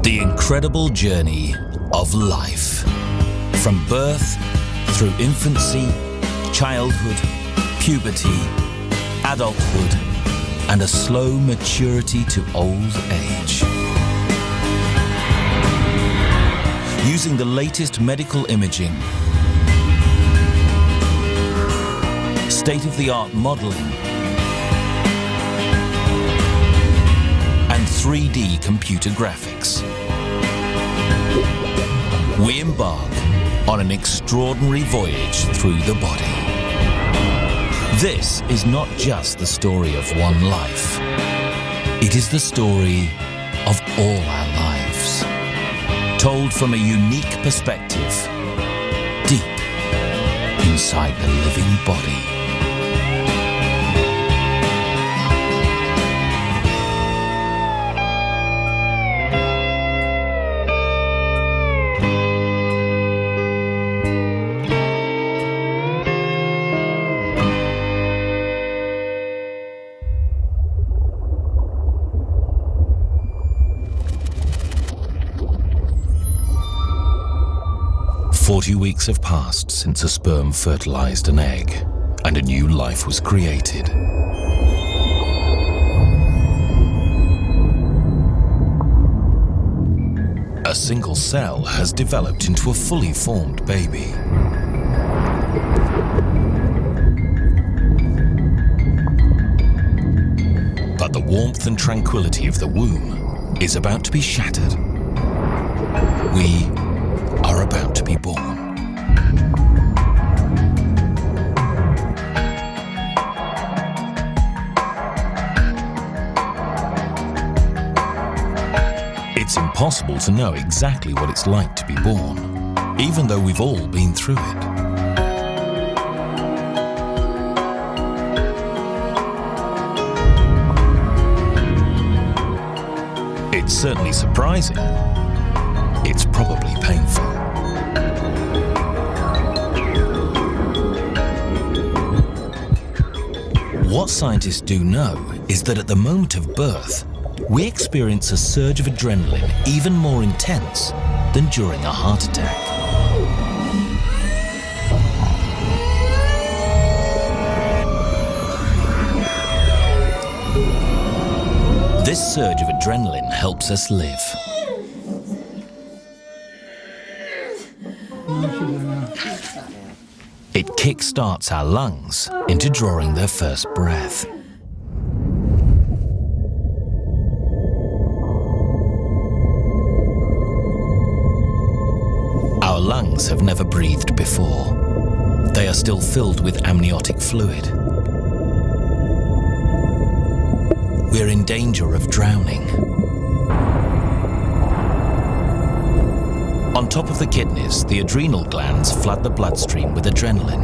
The incredible journey of life. From birth through infancy, childhood, puberty, adulthood, and a slow maturity to old age. Using the latest medical imaging, state-of-the-art modeling, and 3D computer graphics, we embark on an extraordinary voyage through the body. This is not just the story of one life. It is the story of all our lives, told from a unique perspective, deep inside the living body. Forty weeks have passed since a sperm fertilized an egg and a new life was created. A single cell has developed into a fully formed baby. But the warmth and tranquility of the womb is about to be shattered. We are about to be born. It's impossible to know exactly what it's like to be born, even though we've all been through it. It's certainly surprising. It's probably painful. What scientists do know is that at the moment of birth, we experience a surge of adrenaline even more intense than during a heart attack. This surge of adrenaline helps us live. It kickstarts our lungs into drawing their first breath. Our lungs have never breathed before. They are still filled with amniotic fluid. We're in danger of drowning. On top of the kidneys, the adrenal glands flood the bloodstream with adrenaline.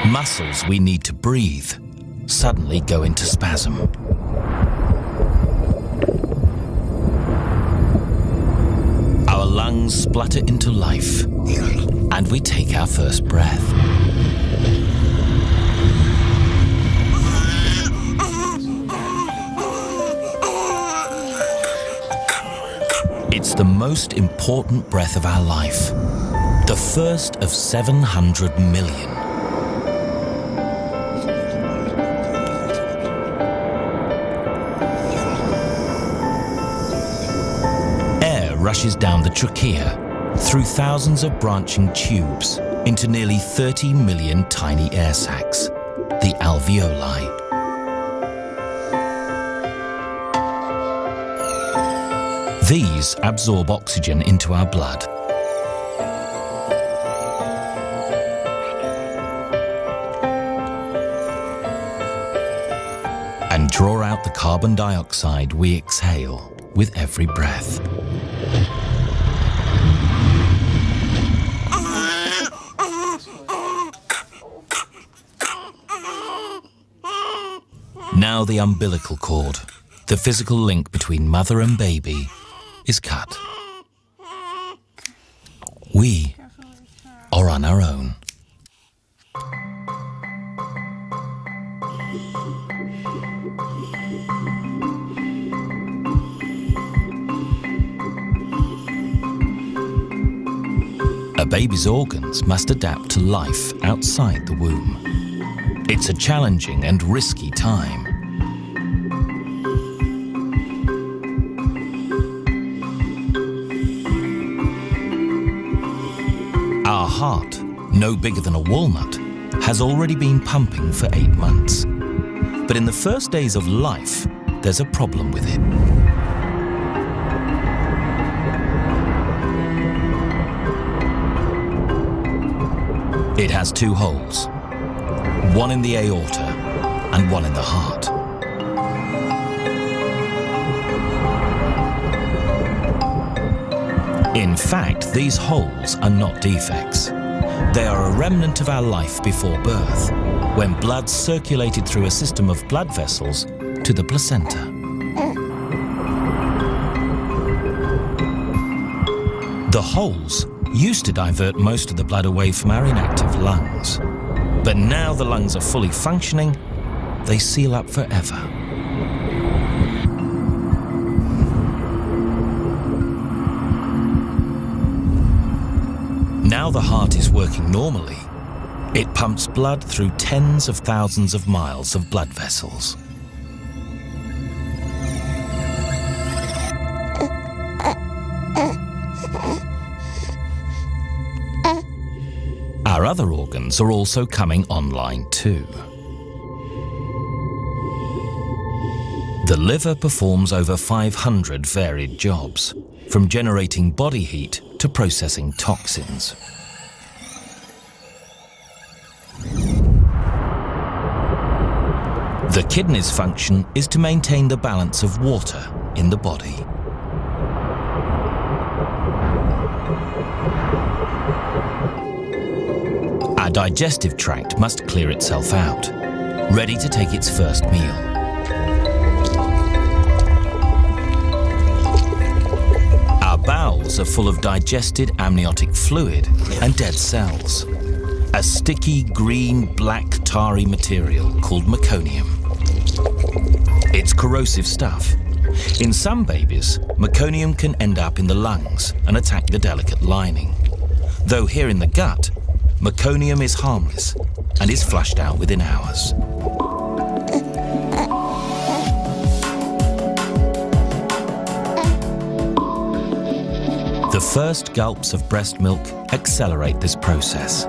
Muscles we need to breathe suddenly go into spasm. Our lungs splutter into life, and we take our first breath. It's the most important breath of our life, the first of 700 million. Air rushes down the trachea, through thousands of branching tubes, into nearly 30 million tiny air sacs, the alveoli. These absorb oxygen into our blood. And draw out the carbon dioxide we exhale with every breath. Now the umbilical cord, the physical link between mother and baby, is cut. We are on our own. A baby's organs must adapt to life outside the womb. It's a challenging and risky time. Our heart, no bigger than a walnut, has already been pumping for 8 months. But in the first days of life, there's a problem with it. It has 2 holes, one in the aorta and one in the heart. In fact, these holes are not defects. They are a remnant of our life before birth, when blood circulated through a system of blood vessels to the placenta. The holes used to divert most of the blood away from our inactive lungs. But now the lungs are fully functioning, they seal up forever. Now the heart is working normally. It pumps blood through tens of thousands of miles of blood vessels. Our other organs are also coming online too. The liver performs over 500 varied jobs, from generating body heat to processing toxins. The kidney's function is to maintain the balance of water in the body. Our digestive tract must clear itself out, ready to take its first meal. Our bowels are full of digested amniotic fluid and dead cells, a sticky green, black, tarry material called meconium. It's corrosive stuff. In some babies, meconium can end up in the lungs and attack the delicate lining. Though here in the gut, meconium is harmless and is flushed out within hours. The first gulps of breast milk accelerate this process.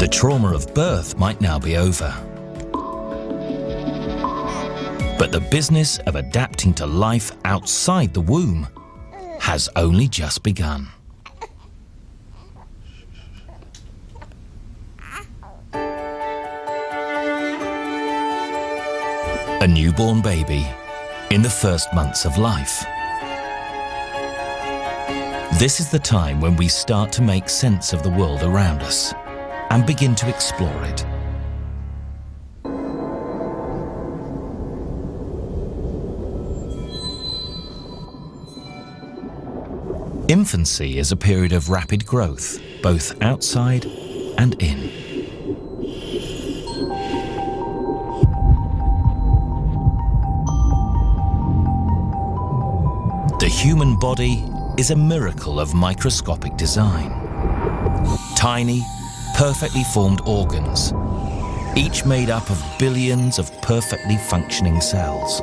The trauma of birth might now be over. But the business of adapting to life outside the womb has only just begun. A newborn baby in the first months of life. This is the time when we start to make sense of the world around us and begin to explore it. Infancy is a period of rapid growth, both outside and in. The human body is a miracle of microscopic design. Tiny, perfectly formed organs, each made up of billions of perfectly functioning cells.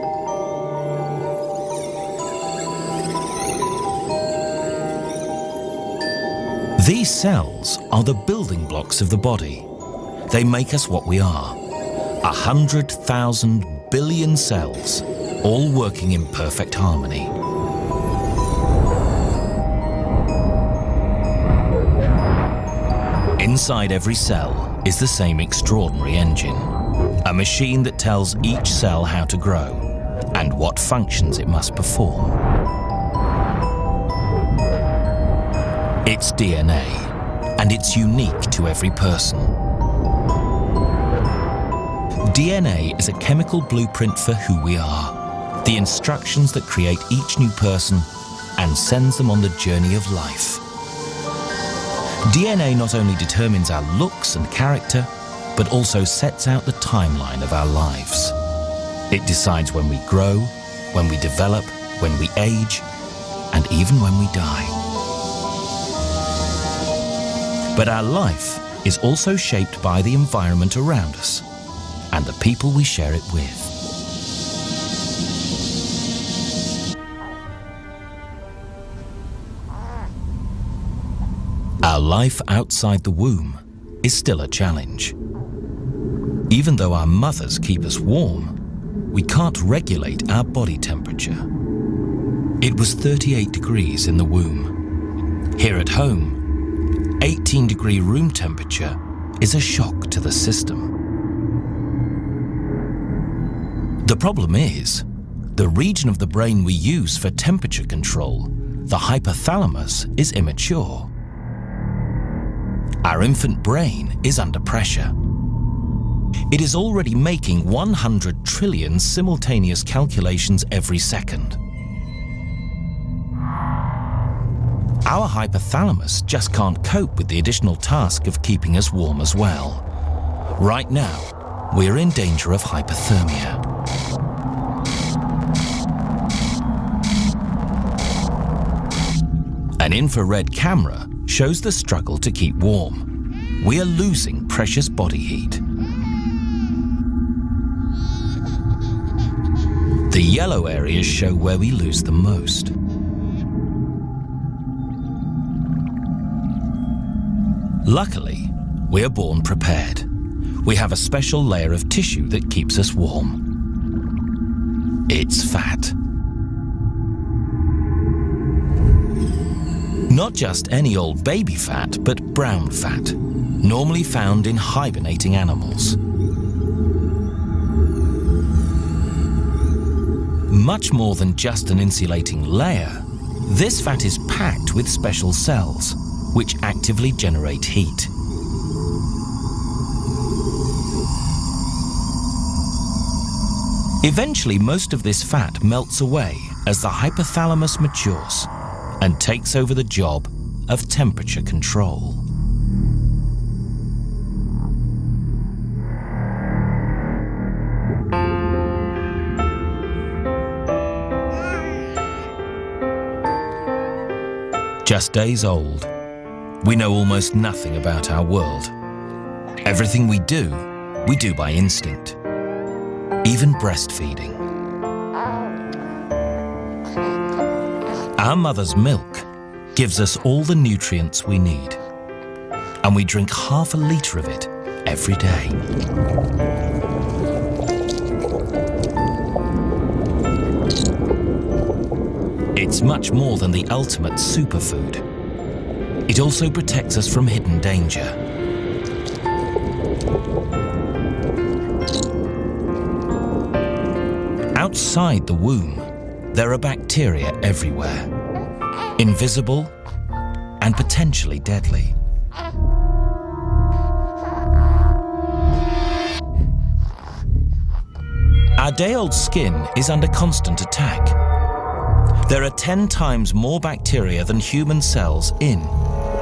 These cells are the building blocks of the body. They make us what we are. 100,000 billion cells, all working in perfect harmony. Inside every cell is the same extraordinary engine, a machine that tells each cell how to grow and what functions it must perform. It's DNA, and it's unique to every person. DNA is a chemical blueprint for who we are, the instructions that create each new person and sends them on the journey of life. DNA not only determines our looks and character, but also sets out the timeline of our lives. It decides when we grow, when we develop, when we age, and even when we die. But our life is also shaped by the environment around us and the people we share it with. Our life outside the womb is still a challenge. Even though our mothers keep us warm, we can't regulate our body temperature. It was 38 degrees in the womb. Here at home, 18-degree room temperature is a shock to the system. The problem is, the region of the brain we use for temperature control, the hypothalamus, is immature. Our infant brain is under pressure. It is already making 100 trillion simultaneous calculations every second. Our hypothalamus just can't cope with the additional task of keeping us warm as well. Right now, we're in danger of hypothermia. An infrared camera shows the struggle to keep warm. We are losing precious body heat. The yellow areas show where we lose the most. Luckily, we are born prepared. We have a special layer of tissue that keeps us warm. It's fat. Not just any old baby fat, but brown fat, normally found in hibernating animals. Much more than just an insulating layer, this fat is packed with special cells, which actively generate heat. Eventually, most of this fat melts away as the hypothalamus matures and takes over the job of temperature control. Just days old, we know almost nothing about our world. Everything we do by instinct, even breastfeeding. Our mother's milk gives us all the nutrients we need, and we drink half a litre of it every day. It's much more than the ultimate superfood. It also protects us from hidden danger. Outside the womb, there are bacteria everywhere, invisible and potentially deadly. Our day-old skin is under constant attack. There are 10 times more bacteria than human cells in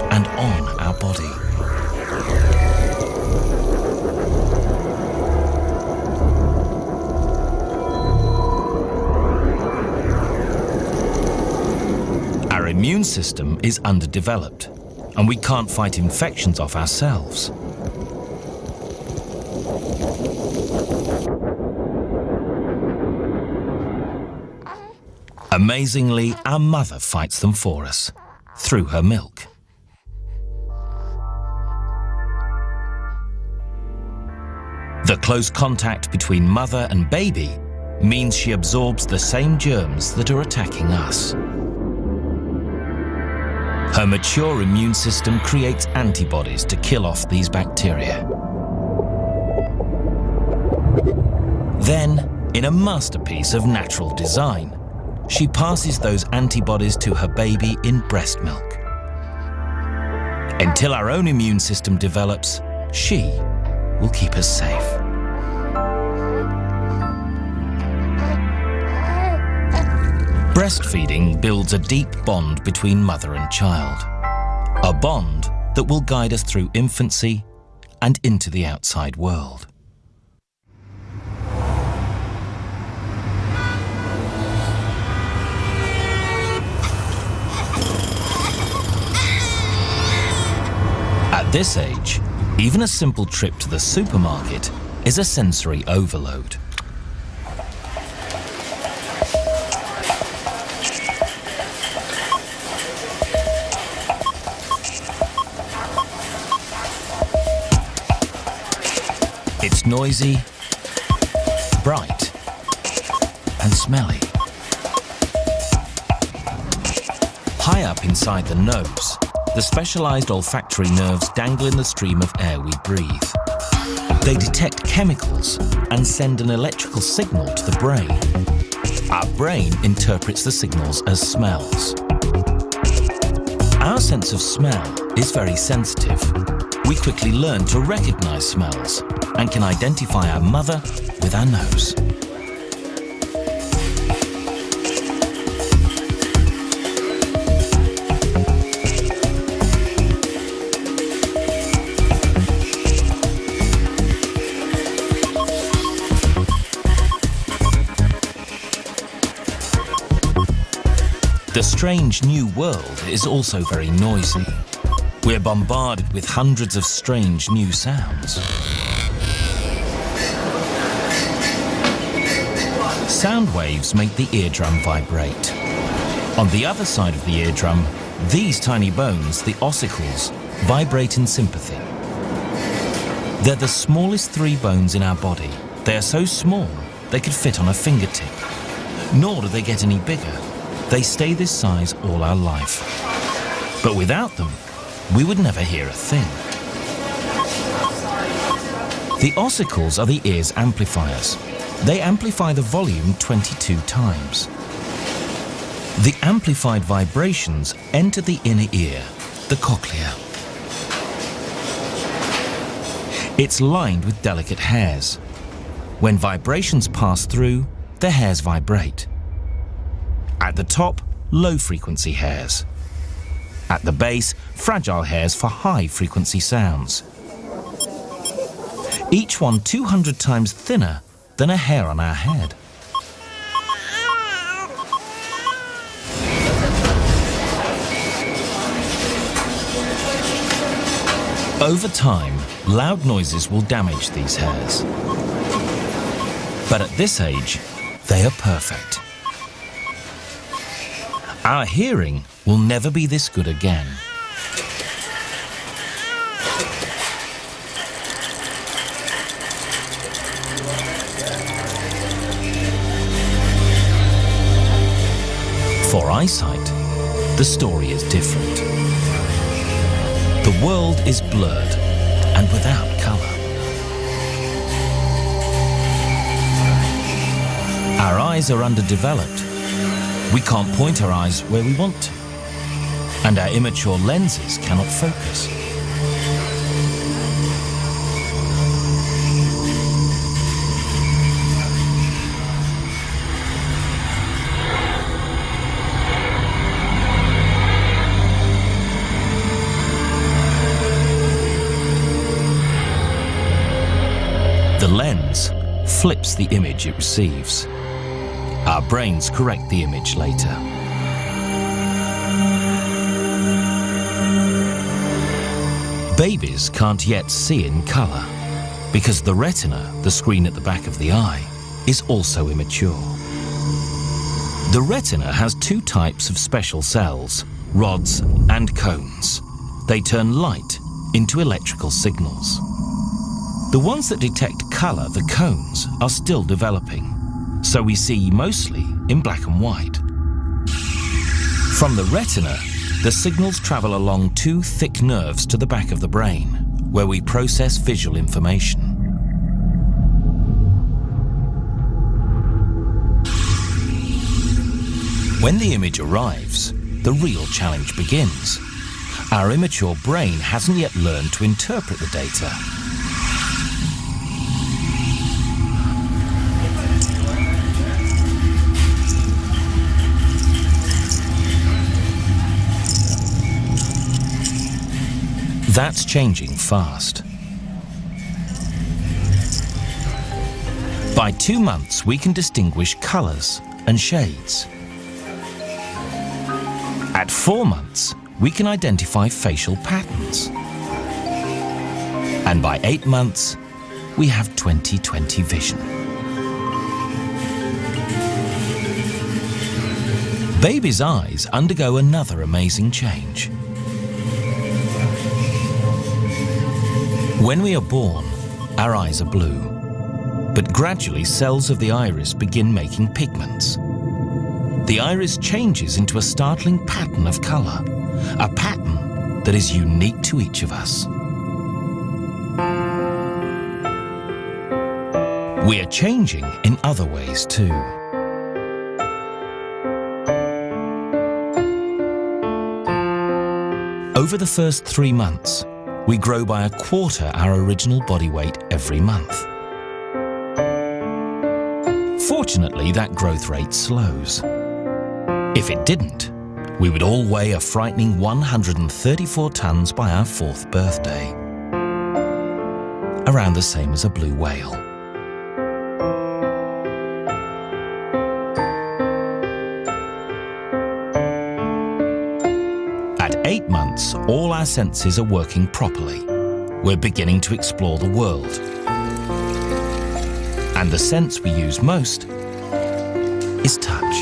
and on our body. Our immune system is underdeveloped, and we can't fight infections off ourselves. Amazingly, our mother fights them for us, through her milk. The close contact between mother and baby means she absorbs the same germs that are attacking us. Her mature immune system creates antibodies to kill off these bacteria. Then, in a masterpiece of natural design, she passes those antibodies to her baby in breast milk. Until our own immune system develops, she will keep us safe. Breastfeeding builds a deep bond between mother and child, a bond that will guide us through infancy and into the outside world. At this age, even a simple trip to the supermarket is a sensory overload. It's noisy, bright, and smelly. High up inside the nose, the specialized olfactory nerves dangle in the stream of air we breathe. They detect chemicals and send an electrical signal to the brain. Our brain interprets the signals as smells. Our sense of smell is very sensitive. We quickly learn to recognize smells and can identify our mother with our nose. The strange new world is also very noisy. We're bombarded with hundreds of strange new sounds. Sound waves make the eardrum vibrate. On the other side of the eardrum, these tiny bones, the ossicles, vibrate in sympathy. They're the smallest 3 bones in our body. They are so small they could fit on a fingertip. Nor do they get any bigger. They stay this size all our life. But without them, we would never hear a thing. The ossicles are the ear's amplifiers. They amplify the volume 22 times. The amplified vibrations enter the inner ear, the cochlea. It's lined with delicate hairs. When vibrations pass through, the hairs vibrate. At the top, low-frequency hairs. At the base, fragile hairs for high-frequency sounds. Each one 200 times thinner than a hair on our head. Over time, loud noises will damage these hairs. But at this age, they are perfect. Our hearing will never be this good again. For eyesight, the story is different. The world is blurred and without color. Our eyes are underdeveloped. We can't point our eyes where we want to, and our immature lenses cannot focus. The lens flips the image it receives. Our brains correct the image later. Babies can't yet see in color because the retina, the screen at the back of the eye, is also immature. The retina has 2 types of special cells, rods and cones. They turn light into electrical signals. The ones that detect color, the cones, are still developing, so we see mostly in black and white. From the retina, the signals travel along 2 thick nerves to the back of the brain, where we process visual information. When the image arrives, the real challenge begins. Our immature brain hasn't yet learned to interpret the data. That's changing fast. By 2 months, we can distinguish colors and shades. At 4 months, we can identify facial patterns. And by 8 months, we have 20/20 vision. Baby's eyes undergo another amazing change. When we are born, our eyes are blue, but gradually cells of the iris begin making pigments. The iris changes into a startling pattern of color, a pattern that is unique to each of us. We are changing in other ways too. Over the first 3 months, we grow by 1/4 our original body weight every month. Fortunately, that growth rate slows. If it didn't, we would all weigh a frightening 134 tons by our 4th birthday, around the same as a blue whale. At 8 months, all our senses are working properly. We're beginning to explore the world. And the sense we use most is touch.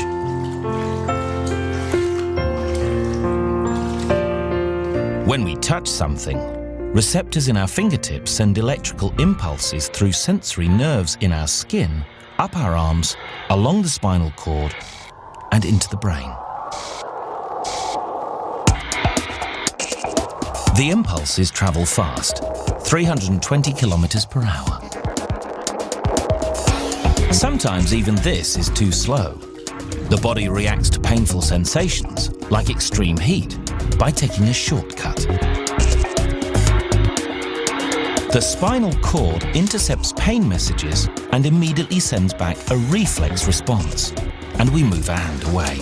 When we touch something, receptors in our fingertips send electrical impulses through sensory nerves in our skin, up our arms, along the spinal cord, and into the brain. The impulses travel fast, 320 kilometers per hour. Sometimes even this is too slow. The body reacts to painful sensations, like extreme heat, by taking a shortcut. The spinal cord intercepts pain messages and immediately sends back a reflex response, and we move our hand away.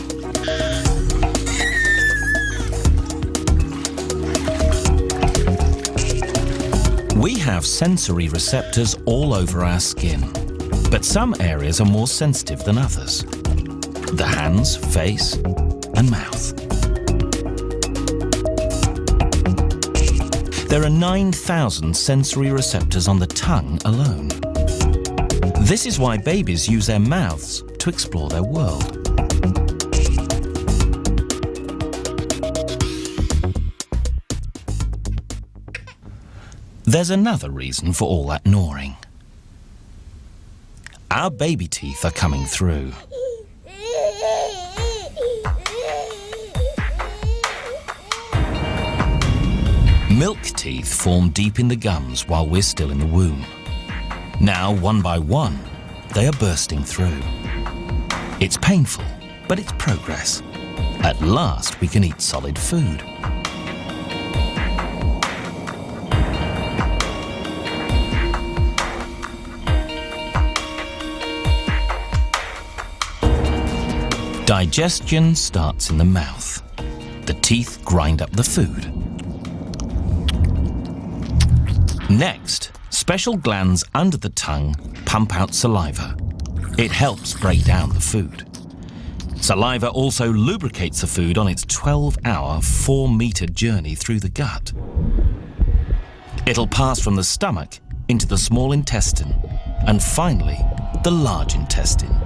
We have sensory receptors all over our skin, but some areas are more sensitive than others. The hands, face, and mouth. There are 9,000 sensory receptors on the tongue alone. This is why babies use their mouths to explore their world. There's another reason for all that gnawing. Our baby teeth are coming through. Milk teeth form deep in the gums while we're still in the womb. Now, one by one, they are bursting through. It's painful, but it's progress. At last, we can eat solid food. Digestion starts in the mouth. The teeth grind up the food. Next, special glands under the tongue pump out saliva. It helps break down the food. Saliva also lubricates the food on its 12-hour, 4-meter journey through the gut. It'll pass from the stomach into the small intestine and finally the large intestine.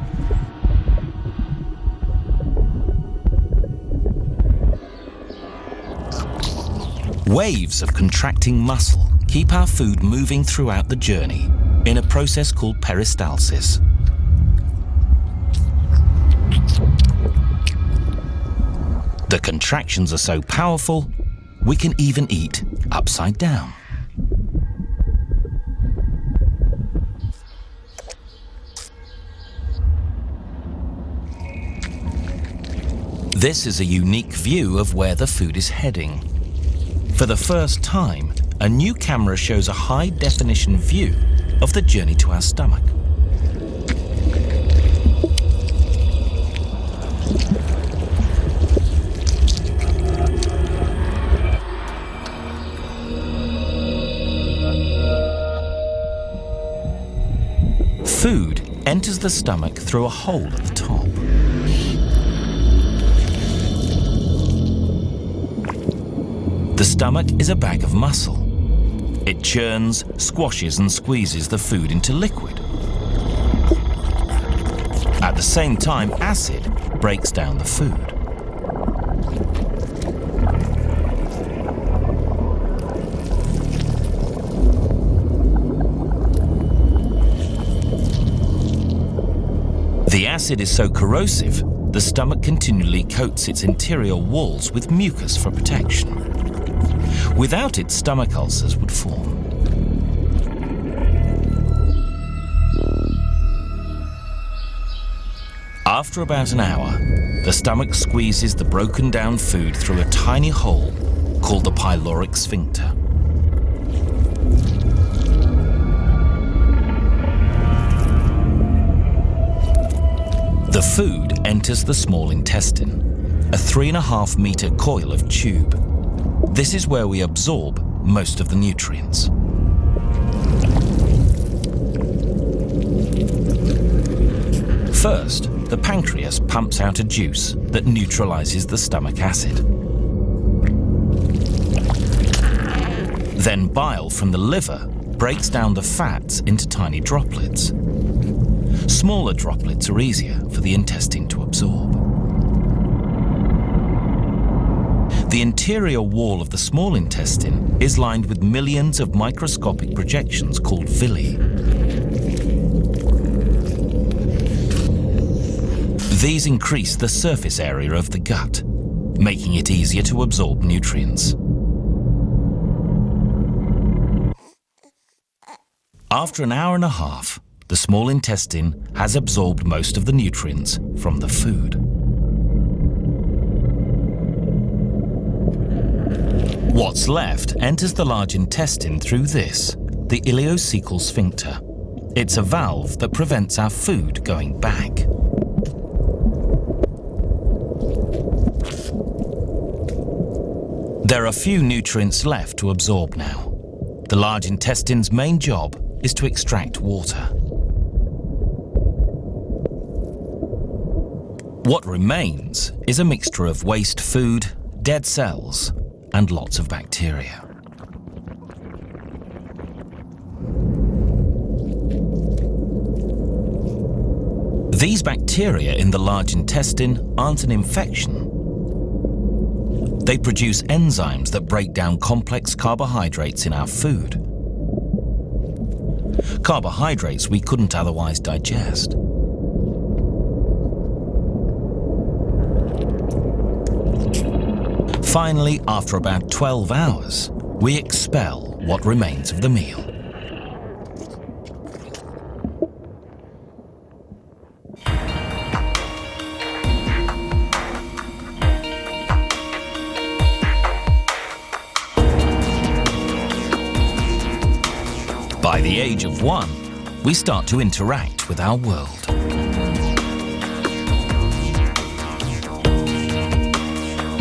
Waves of contracting muscle keep our food moving throughout the journey in a process called peristalsis. The contractions are so powerful, we can even eat upside down. This is a unique view of where the food is heading. For the first time, a new camera shows a high-definition view of the journey to our stomach. Food enters the stomach through a hole at the top. The stomach is a bag of muscle. It churns, squashes and squeezes the food into liquid. At the same time, acid breaks down the food. The acid is so corrosive, the stomach continually coats its interior walls with mucus for protection. Without it, stomach ulcers would form. After about an hour, the stomach squeezes the broken down food through a tiny hole called the pyloric sphincter. The food enters the small intestine, a 3.5 meter coil of tube. This is where we absorb most of the nutrients. First, the pancreas pumps out a juice that neutralizes the stomach acid. Then bile from the liver breaks down the fats into tiny droplets. Smaller droplets are easier for the intestine to absorb. The interior wall of the small intestine is lined with millions of microscopic projections called villi. These increase the surface area of the gut, making it easier to absorb nutrients. After an hour and a half, the small intestine has absorbed most of the nutrients from the food. What's left enters the large intestine through this, the ileocecal sphincter. It's a valve that prevents our food going back. There are few nutrients left to absorb now. The large intestine's main job is to extract water. What remains is a mixture of waste food, dead cells, and lots of bacteria. These bacteria in the large intestine aren't an infection. They produce enzymes that break down complex carbohydrates in our food. Carbohydrates we couldn't otherwise digest. Finally, after about 12 hours, we expel what remains of the meal. By the age of 1, we start to interact with our world.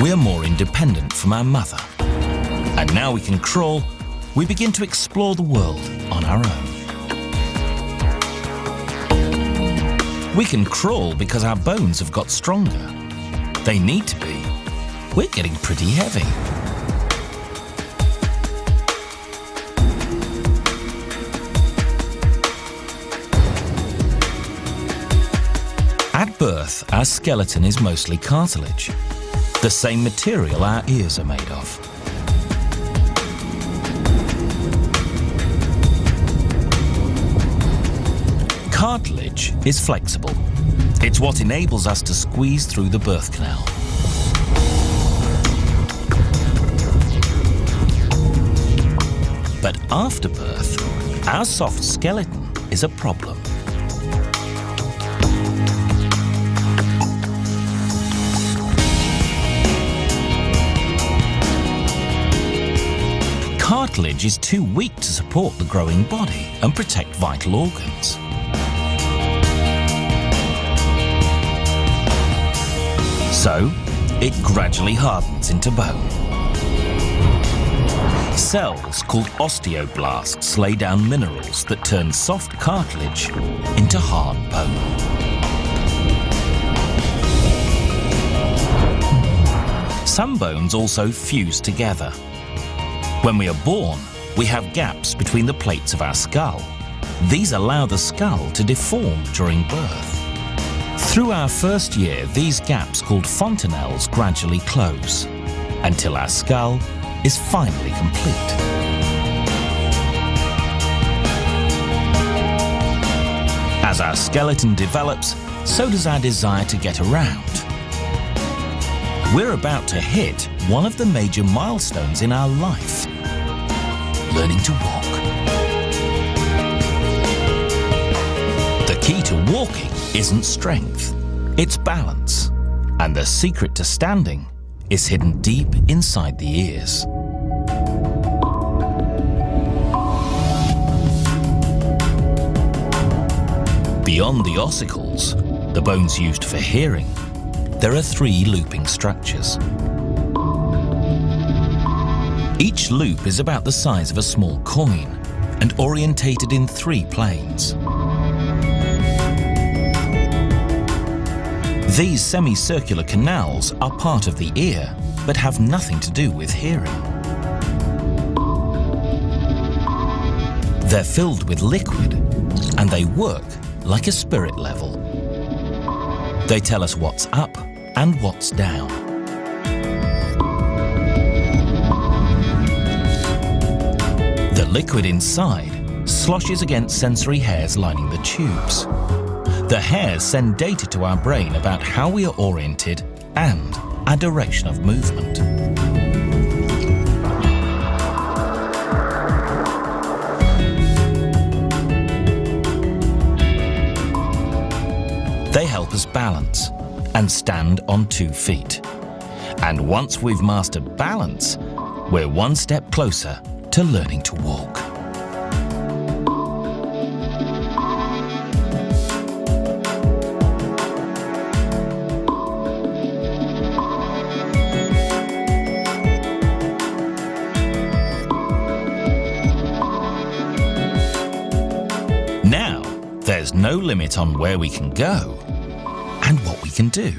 We are more independent from our mother. And now we can crawl, we begin to explore the world on our own. We can crawl because our bones have got stronger. They need to be. We're getting pretty heavy. At birth, our skeleton is mostly cartilage, the same material our ears are made of. Cartilage is flexible. It's what enables us to squeeze through the birth canal. But after birth, our soft skeleton is a problem. Cartilage is too weak to support the growing body and protect vital organs. So, it gradually hardens into bone. Cells called osteoblasts lay down minerals that turn soft cartilage into hard bone. Some bones also fuse together. When we are born, we have gaps between the plates of our skull. These allow the skull to deform during birth. Through our first year, these gaps, called fontanelles, gradually close, until our skull is finally complete. As our skeleton develops, so does our desire to get around. We're about to hit one of the major milestones in our life: learning to walk. The key to walking isn't strength, it's balance. And the secret to standing is hidden deep inside the ears. Beyond the ossicles, the bones used for hearing, there are 3 looping structures. Each loop is about the size of a small coin and orientated in 3 planes. These semicircular canals are part of the ear, but have nothing to do with hearing. They're filled with liquid, and they work like a spirit level. They tell us what's up and what's down. The liquid inside sloshes against sensory hairs lining the tubes. The hairs send data to our brain about how we are oriented and our direction of movement. They help us balance and stand on 2 feet. And once we've mastered balance, we're one step closer to learning to walk. Now, there's no limit on where we can go and what we can do.